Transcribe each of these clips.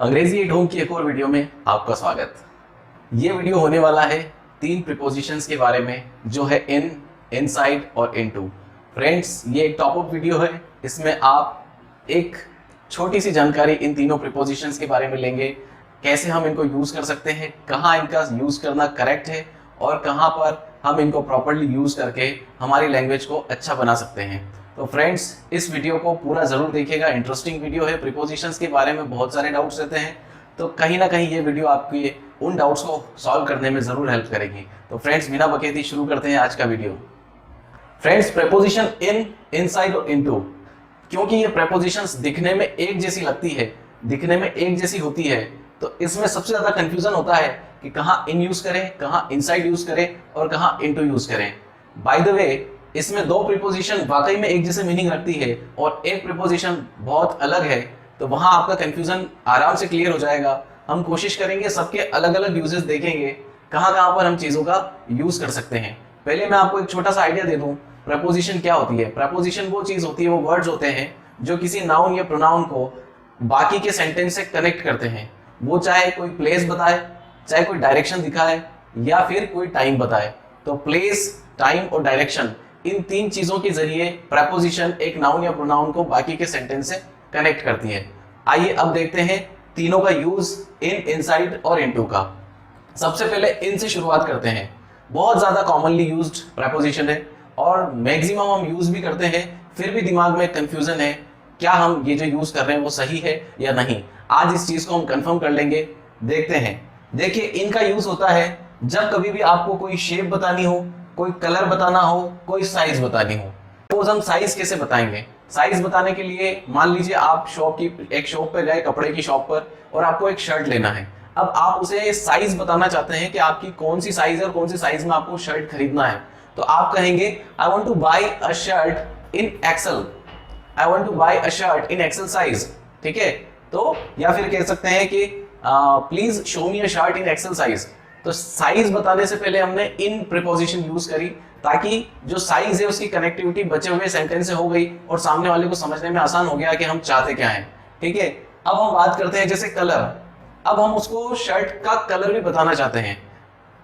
अंग्रेजी at home की एक और वीडियो में आपका स्वागत। ये वीडियो होने वाला है 3 प्रीपोजिशंस के बारे में, जो है इन, इनसाइड और इनटू। फ्रेंड्स, ये एक टॉप अप वीडियो है। इसमें आप एक छोटी सी जानकारी इन तीनों प्रीपोजिशंस के बारे में लेंगे, कैसे हम इनको यूज कर सकते हैं, कहाँ इनका यूज करना करेक्ट है और कहाँ पर हम इनको प्रॉपर्ली यूज करके हमारी लैंग्वेज को अच्छा बना सकते हैं। तो फ्रेंड्स, इस वीडियो को पूरा जरूर देखिएगा। इंटरेस्टिंग वीडियो है। प्रीपोजिशंस के बारे में बहुत सारे डाउट्स रहते हैं, तो कहीं ना कहीं ये वीडियो आपके उन डाउट्स को सॉल्व करने में जरूर हेल्प करेगी। तो फ्रेंड्स, बिना बकैती शुरू करते हैं आज का वीडियो। फ्रेंड्स, प्रीपोजिशन इन, इनसाइड और इनटू, क्योंकि ये प्रीपोजिशंस दिखने में एक जैसी लगती है, दिखने में एक जैसी होती है, तो इसमें सबसे ज्यादा कंफ्यूजन होता है कि कहाँ इन यूज करें, कहाँ इनसाइड यूज करें और कहाँ इनटू यूज करें। बाय द वे, इसमें 2 प्रीपोजिशन वाकई में एक जैसे मीनिंग रखती है और एक प्रीपोजिशन बहुत अलग है, तो वहां आपका कंफ्यूजन आराम से क्लियर हो जाएगा। हम कोशिश करेंगे सबके अलग अलग यूजेस देखेंगे, कहाँ कहाँ पर हम चीजों का यूज कर सकते हैं। पहले मैं आपको एक छोटा सा आइडिया दे दूं, प्रीपोजिशन क्या होती है। प्रीपोजिशन वो चीज होती है, वो वर्ड्स होते हैं जो किसी नाउन या प्रोनाउन को बाकी के सेंटेंस से कनेक्ट करते हैं। वो चाहे कोई प्लेस बताए, चाहे कोई डायरेक्शन दिखाए या फिर कोई टाइम बताए। तो प्लेस, टाइम और डायरेक्शन, इन 3 चीजों के जरिए प्रीपोजिशन एक नाउन या प्रोनाउन को बाकी के सेंटेंस से कनेक्ट करती है। आइए अब देखते हैं तीनों का यूज, इन, इनसाइड और इनटू का। सबसे पहले इन से शुरुआत करते हैं। बहुत ज्यादा कॉमनली यूज्ड प्रीपोजिशन है और मैक्सिमम हम यूज भी करते हैं, फिर भी दिमाग में कंफ्यूजन है, क्या हम ये जो यूज कर रहे हैं वो सही है या नहीं। आज इस चीज को हम कंफर्म कर लेंगे। देखते हैं। देखिए, इनका यूज होता है जब कभी भी आपको कोई शेप बतानी हो, कोई कलर बताना हो, कोई साइज बतानी हो। तो हम साइज कैसे बताएंगे? साइज बताने के लिए मान लीजिए आप एक शॉप पे गए, कपड़े की शॉप पर, और आपको एक शर्ट लेना है। अब आप उसे साइज बताना चाहते हैं कि आपकी कौन सी साइज है और कौन सी साइज में आपको शर्ट खरीदना है। तो आप कहेंगे I want to buy a shirt in XL, I want to buy a shirt in XL size. ठीक है। तो या फिर कह सकते हैं कि please show me a shirt in XL size. तो साइज बताने से पहले हमने इन प्रीपोजिशन यूज करी, ताकि जो साइज है उसकी कनेक्टिविटी बचे हुए सेंटेंस से हो गई और सामने वाले को समझने में आसान हो गया कि हम चाहते क्या हैं। ठीक है। अब हम बात करते हैं जैसे कलर। अब हम उसको शर्ट का कलर भी बताना चाहते हैं।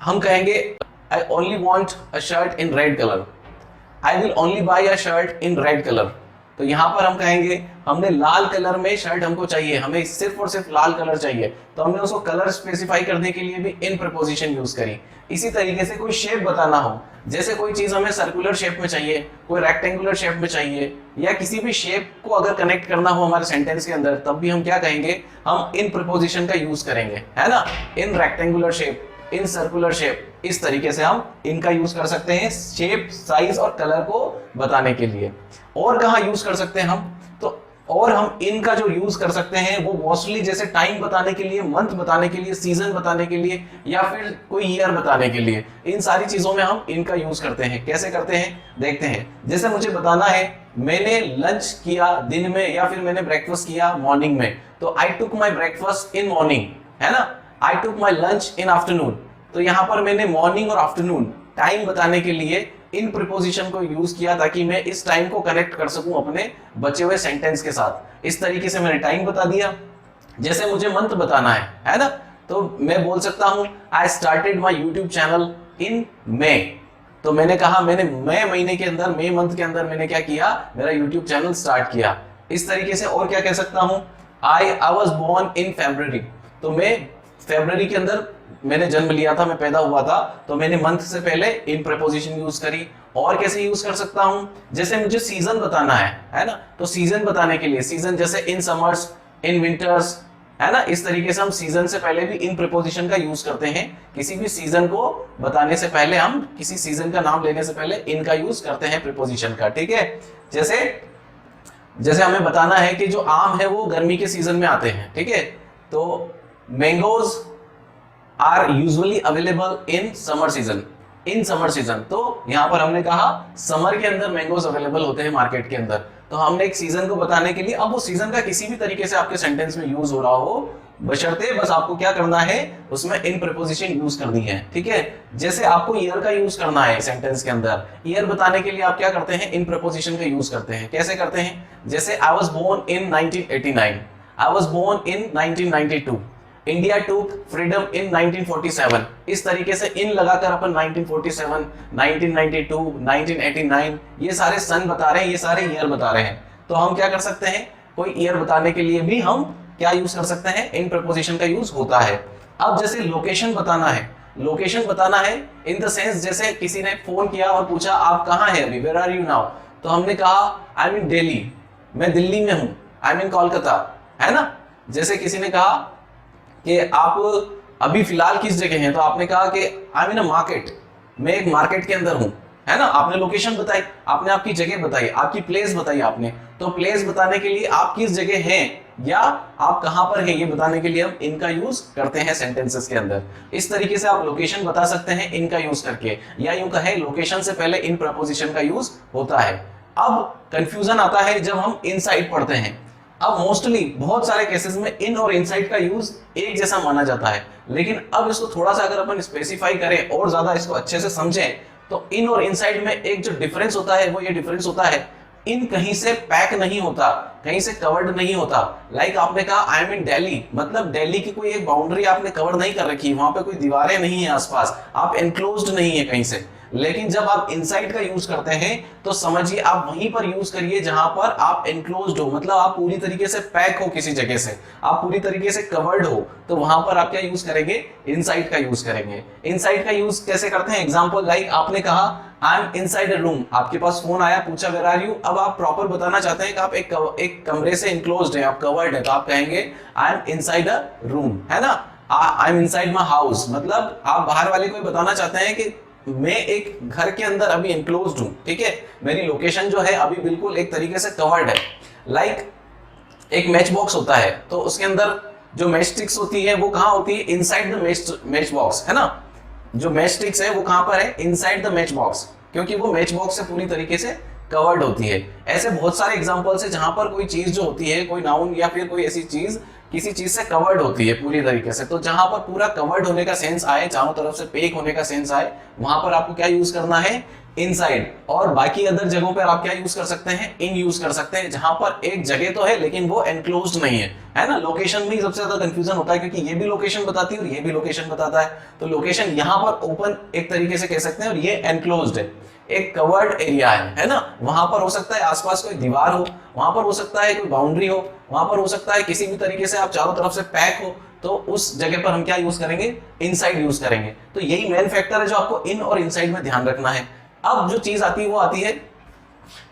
हम कहेंगे I only want a shirt in red colour, I will only by a shirt in red colour. तो यहां पर हम कहेंगे हमने लाल कलर में शर्ट हमको चाहिए, हमें सिर्फ और सिर्फ लाल कलर चाहिए, तो हमने उसको कलर स्पेसिफाई करने के लिए भी इन प्रीपोजिशन यूज करी। इसी तरीके से कोई शेप बताना हो, जैसे कोई चीज हमें सर्कुलर शेप में चाहिए, कोई रेक्टेंगुलर शेप में चाहिए, या किसी भी शेप को अगर कनेक्ट करना हो हमारे सेंटेंस के अंदर, तब भी हम क्या कहेंगे, हम इन प्रीपोजिशन का यूज करेंगे, है ना। इन rectangular shape, in circular shape, इस तरीके से हम इनका यूज कर सकते हैं शेप, साइज और कलर को बताने के लिए। और कहाँ यूज कर सकते हैं हम? तो और हम इनका जो यूज कर सकते हैं वो मोस्टली जैसे टाइम बताने के लिए, मंथ बताने के लिए, सीजन बताने के लिए, या फिर कोई ईयर बताने के लिए, इन सारी चीजों में हम इनका यूज करते हैं। कैसे करते हैं देखते हैं। जैसे मुझे बताना है मैंने लंच किया दिन में या फिर मैंने ब्रेकफास्ट किया मॉर्निंग में, तो आई टुक माई ब्रेकफास्ट इन मॉर्निंग, है ना। आई टुक माई लंच इन आफ्टरनून। तो यहां पर मैंने मॉर्निंग और आफ्टरनून टाइम बताने के लिए इन प्रीपोजिशन को यूज किया, ताकि मैं इस टाइम को कनेक्ट कर सकूं अपने बचे हुए सेंटेंस के साथ। इस तरीके से मैंने टाइम बता दिया। जैसे मुझे मंथ बताना है ना, तो मैं बोल सकता हूं I started my YouTube channel in May. तो मैंने कहा मैंने मई महीने के अंदर, मई मंथ के अंदर मैंने क्या किया, मेरा यूट्यूब चैनल स्टार्ट किया। इस तरीके से और क्या कह सकता हूं, I was born in February. तो मैं फरवरी के अंदर मैंने जन्म लिया था, मैं पैदा हुआ था, तो मैंने मंथ से पहले इन प्रीपोजिशन यूज करी। और कैसे यूज कर सकता हूं, जैसे मुझे सीजन बताना है ना, तो सीजन बताने के लिए सीजन जैसे इन समर्स, इन विंटर्स, है ना। इस तरीके से हम सीजन से पहले भी इन प्रीपोजिशन का यूज करते हैं। किसी भी सीजन को बताने से पहले, हम किसी सीजन का नाम लेने से पहले इनका यूज करते हैं प्रीपोजिशन का। ठीक है। जैसे हमें बताना है कि जो आम है वो गर्मी के सीजन में आते हैं। ठीक है। तो mangoes are usually available in summer season, in summer season. तो यहां पर हमने कहा समर के अंदर मैंगोज अवेलेबल होते हैं मार्केट के अंदर। तो हमने एक सीजन को बताने के लिए, अब वो सीजन का किसी भी तरीके से आपके सेंटेंस में यूज हो रहा हो, बशर्ते बस आपको क्या करना है, उसमें इन प्रीपोजिशन यूज करनी है। ठीक है। जैसे आपको ईयर का यूज करना है सेंटेंस के अंदर, ईयर बताने के लिए आप क्या करते हैं, इन प्रीपोजिशन का यूज करते हैं। कैसे करते हैं, जैसे I was born in 1989, I was born in 1992, India took freedom in 1947। इस तरीके से इन लगाकर अपन 1947, 1992, 1989 ये सारे सन बता रहे हैं, ये सारे ईयर बता रहे हैं। तो हम क्या कर सकते हैं, कोई ईयर बताने के लिए भी हम क्या यूज कर सकते हैं, इन प्रपोजिशन का यूज होता है। अब जैसे लोकेशन बताना है, लोकेशन बताना है इन द सेंस जैसे किसी ने फोन किया और पूछा आप कहाँ हैं अभी, वेयर आर यू नाउ, तो हमने कहा आई एम इन दिल्ली, मैं दिल्ली में हूं, आई एम इन कोलकाता, है ना। जैसे किसी ने कहा कि आप अभी फिलहाल किस जगह हैं, तो आपने कहा कि I am in a market, मैं एक मार्केट के अंदर हूं, है ना। आपने लोकेशन बताई, आपने आपकी जगह बताई, आपकी प्लेस बताई आपने। तो प्लेस बताने के लिए आप किस जगह हैं या आप कहां पर हैं ये बताने के लिए हम इनका यूज करते हैं सेंटेंसेस के अंदर। इस तरीके से आप लोकेशन बता सकते हैं इनका यूज करके, या यूं कहें लोकेशन से पहले इन प्रपोजिशन का यूज होता है। अब कंफ्यूजन आता है जब हम इनसाइड पढ़ते हैं। अब मोस्टली बहुत सारे केसेस में इन और इनसाइड का यूज एक जैसा माना जाता है, लेकिन अब इसको थोड़ा सा अगर अपन स्पेसिफाई करें और ज्यादा इसको अच्छे से समझें, तो इन और इनसाइड में एक जो डिफरेंस होता है वो ये डिफरेंस होता है, इन कहीं से पैक नहीं होता, कहीं से कवर्ड नहीं होता। लाइक आपने कहा आई एम इन दिल्ली, मतलब दिल्ली की कोई एक बाउंड्री आपने कवर नहीं कर रखी, वहां पे कोई दीवारें नहीं है आसपास, आप एनक्लोज्ड नहीं है कहीं से। लेकिन जब आप इनसाइड का यूज करते हैं तो समझिए आप वहीं पर यूज करिए जहां पर आप एनक्लोज्ड हो, मतलब आप पूरी तरीके से पैक हो किसी जगह से, आप पूरी तरीके से कवर्ड हो, तो वहां पर आप क्या यूज करेंगे, इनसाइड का यूज करेंगे। इनसाइड का यूज कैसे करते हैं, एग्जांपल लाइक आपने कहा I am inside a room, आपके पास फोन आया, पूछा वेयर आर यू। अब आप प्रॉपर बताना चाहते हैं कि आप एक कमरे से इनक्लोज्ड है, आप कवर्ड है, तो आप कहेंगे I am inside a room, है ना। I am inside my house, मतलब आप बाहर वाले को बताना चाहते हैं कि मैं एक घर के अंदर अभी एनक्लोज्ड हूं, ठीक है, मेरी लोकेशन जो है अभी बिल्कुल एक तरीके से कवर्ड है। लाइक एक मैच बॉक्स होता है, तो उसके अंदर जो मैच स्टिक्स होती है वो कहाँ होती है, इनसाइड द मैच बॉक्स, है ना। जो मैच स्टिक्स है वो कहाँ पर है, इनसाइड द मैच बॉक्स, क्योंकि वो मैच बॉक्स से पूरी तरीके से कवर्ड होती है। ऐसे बहुत सारे एग्जांपल्स है जहां पर कोई चीज जो होती है, कोई नाउन या फिर कोई ऐसी चीज किसी चीज से कवर्ड होती है पूरी तरीके से, तो जहां पर पूरा कवर्ड होने का सेंस आए, चारों तरफ से पैक होने का सेंस आए, वहां पर आपको क्या यूज करना है, इनसाइड। और बाकी अदर जगहों पर आप क्या यूज कर सकते हैं, इन यूज कर सकते हैं, जहां पर एक जगह तो है लेकिन वो एनक्लोज्ड नहीं है ना। लोकेशन में सबसे ज्यादा कंफ्यूजन होता है, क्योंकि ये भी लोकेशन बताती है और ये भी लोकेशन बताता है। तो लोकेशन यहाँ पर ओपन एक तरीके से कह सकते हैं और ये एनक्लोज्ड है, एक कवर्ड एरिया है ना। वहां पर हो सकता है आसपास कोई दीवार हो, वहां पर हो सकता है कोई बाउंड्री हो, वहां पर हो सकता है किसी भी तरीके से आप चारों तरफ से पैक हो, तो उस जगह पर हम क्या यूज करेंगे, इनसाइड यूज करेंगे। तो यही मेन फैक्टर है जो आपको इन और इनसाइड में ध्यान रखना है। अब जो चीज आती है वो आती है,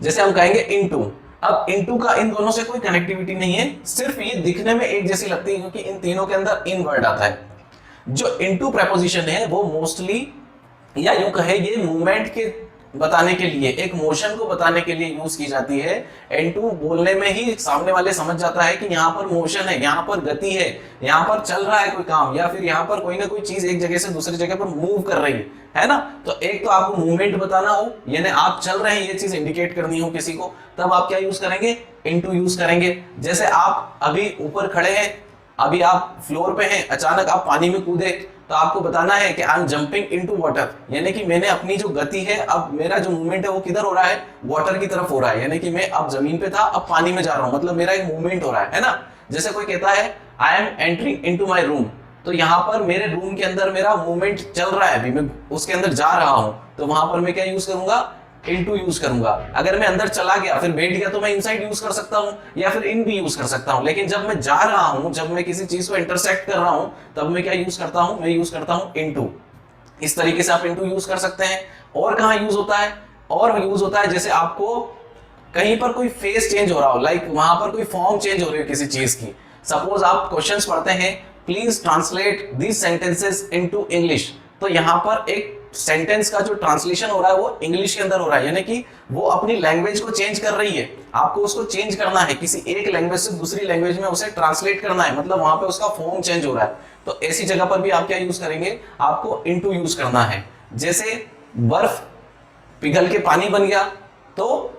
जैसे हम कहेंगे इनटू। अब इनटू का इन दोनों से कोई कनेक्टिविटी नहीं है, सिर्फ ये दिखने में एक जैसी लगती है क्योंकि इन तीनों के अंदर इन वर्ड आता है। जो इनटू प्रेपोजिशन है वो मोस्टली, या यूं कहे ये मूवमेंट के बताने के लिए, एक मोशन को बताने के लिए यूज की जाती है। इनटू बोलने में ही सामने वाले समझ जाता है कि यहाँ पर मोशन है, यहाँ पर गति है, यहाँ पर चल रहा है कोई काम, या फिर यहाँ पर कोई ना कोई चीज एक जगह से दूसरी जगह पर मूव कर रही है ना। तो एक तो आपको मूवमेंट बताना हो, यानी आप चल रहे हैं ये चीज इंडिकेट करनी हो किसी को, तब आप क्या यूज करेंगे, इनटू यूज करेंगे। जैसे आप अभी ऊपर खड़े हैं, अभी आप फ्लोर पे हैं, अचानक आप पानी में कूदे, तो आपको बताना है कि I am jumping into water, यानी कि मैंने अपनी जो गति है, अब मेरा जो मूवमेंट है वो किधर हो रहा है, वाटर की तरफ हो रहा है, यानी कि मैं अब जमीन पे था अब पानी में जा रहा हूं, मतलब मेरा एक मूवमेंट हो रहा है ना। जैसे कोई कहता है I am entering into my room, तो यहाँ पर मेरे रूम के अंदर मेरा मूवमेंट चल रहा है, अभी मैं उसके अंदर जा रहा हूं, तो वहां पर मैं क्या यूज करूंगा, इनटू यूज करूंगा। अगर मैं अंदर चला गया फिर बैठ गया तो मैं इनसाइड यूज कर सकता हूं या फिर इन भी यूज कर सकता हूं, लेकिन जब मैं जा रहा हूं, जब मैं किसी चीज को इंटरसेक्ट कर रहा हूं, तब मैं क्या यूज करता हूं, मैं यूज करता हूं इनटू। इस तरीके से आप इनटू यूज कर सकते हैं। और कहां यूज होता है, और यूज होता है जैसे आपको कहीं पर कोई फेस चेंज हो रहा हो, लाइक वहां पर कोई फॉर्म चेंज हो रही है किसी चीज की। सपोज आप क्वेश्चंस पढ़ते हैं, please translate these sentences into English, तो यहां पर एक सेंटेंस का जो ट्रांसलेशन हो रहा है वो इंग्लिश के अंदर हो रहा है, यानी कि वो अपनी लैंग्वेज को चेंज कर रही है, आपको उसको चेंज करना है, किसी एक लैंग्वेज से दूसरी लैंग्वेज में उसे ट्रांसलेट करना है, मतलब वहां पे उसका फॉर्म चेंज हो रहा है। तो ऐसी जगह पर भी आप क्या यूज करेंगे, आपको इनटू यूज करना है। जैसे बर्फ पिघल के पानी बन गया तो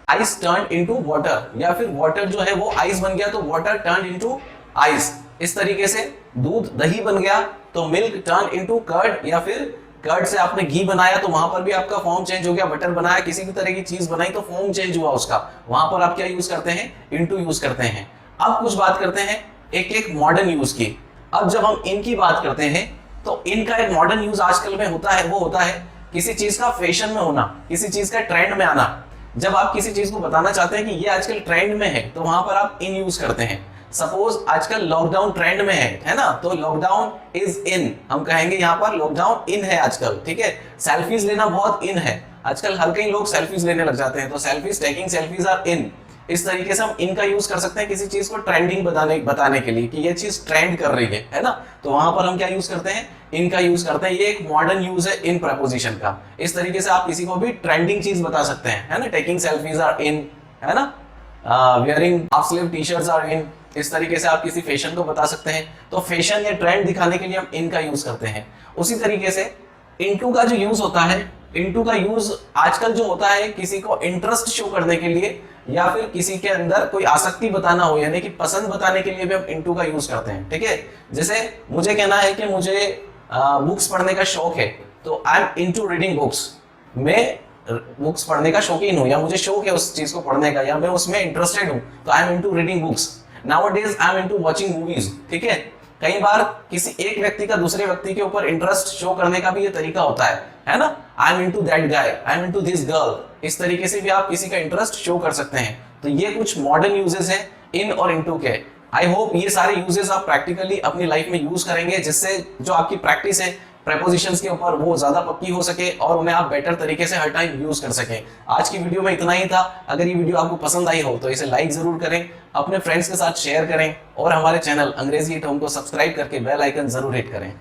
आइस टर्न इनटू वाटर, या फिर वाटर जो है वो आइस बन गया तो वाटर टर्न इनटू आइस। इस तरीके से दूध दही बन गया तो मिल्क टर्न इनटू कर्ड, या फिर कर्ड से आपने घी बनाया तो वहां पर भी आपका फॉर्म चेंज हो गया। बटर बनाया, किसी भी तरह की चीज बनाई तो फॉर्म चेंज हुआ उसका, वहां पर आप क्या यूज करते हैं, इनटू यूज करते हैं। अब कुछ बात करते हैं एक एक मॉडर्न यूज की। अब जब हम इनकी बात करते हैं तो इनका एक मॉडर्न यूज आजकल में होता है, वो होता है किसी चीज का फैशन में होना, किसी चीज का ट्रेंड में आना। जब आप किसी चीज को बताना चाहते हैं कि ये आजकल ट्रेंड में है, तो वहां पर आप इन यूज करते हैं। सपोज आजकल लॉकडाउन ट्रेंड में है ना, तो लॉकडाउन इज इन, हम कहेंगे यहाँ पर लॉकडाउन इन है आजकल, ठीक है। सेल्फीज लेना बहुत इन है आजकल, हर कई लोग सेल्फीज लेने लग जाते हैं, तो selfies, taking selfies are in. इस तरीके से हम इनका यूज कर सकते हैं किसी चीज को ट्रेंडिंग बताने के लिए कि ये चीज ट्रेंड कर रही है ना, तो वहां पर हम क्या यूज करते हैं, इनका यूज करते हैं। ये एक मॉडर्न यूज है इन प्रपोजिशन का। इस तरीके से आप किसी को भी ट्रेंडिंग चीज बता सकते हैं, है ना। टेकिंग सेल्फीज आर इन, है ना। Wearing half sleeve T shirts are in. इस तरीके से आप किसी फैशन को बता सकते हैं, तो फैशन या ट्रेंड दिखाने के लिए हम इनका यूज करते हैं। उसी तरीके से इनटू का जो यूज होता है, इनटू का यूज आजकल जो होता है किसी को इंटरेस्ट शो करने के लिए या फिर किसी के अंदर कोई आसक्ति बताना हो, यानी कि पसंद बताने के लिए भी हम इनटू का यूज करते हैं, ठीक है। जैसे मुझे कहना है कि मुझे बुक्स पढ़ने का शौक है, तो I am into reading books. मैं बुक्स पढ़ने का शौकीन हूं, या मुझे शौक है उस चीज को पढ़ने का, या मैं उसमें इंटरेस्टेड हूं, तो I am into reading books. Nowadays I am into watching movies, ठीक है। कई बार किसी एक व्यक्ति का दूसरे व्यक्ति के ऊपर इंटरेस्ट शो करने का भी ये तरीका होता है ना। I am into that guy, I am into this girl. इस तरीके से भी आप किसी का इंटरेस्ट शो कर सकते हैं। तो ये कुछ मॉडर्न यूजेस हैं इन और इनटू के। आई होप ये सारे यूजेस आप प्रैक्टिकली अपनी लाइफ में यूज करेंगे, जिससे जो आपकी प्रैक्टिस है प्रेपोजिशंस के ऊपर वो ज्यादा पक्की हो सके और उन्हें आप बेटर तरीके से हर टाइम यूज कर सकें। आज की वीडियो में इतना ही था। अगर ये वीडियो आपको पसंद आई हो तो इसे लाइक जरूर करें, अपने फ्रेंड्स के साथ शेयर करें और हमारे चैनल अंग्रेजी एट होम को सब्सक्राइब करके बेल आइकन जरूर हिट करें।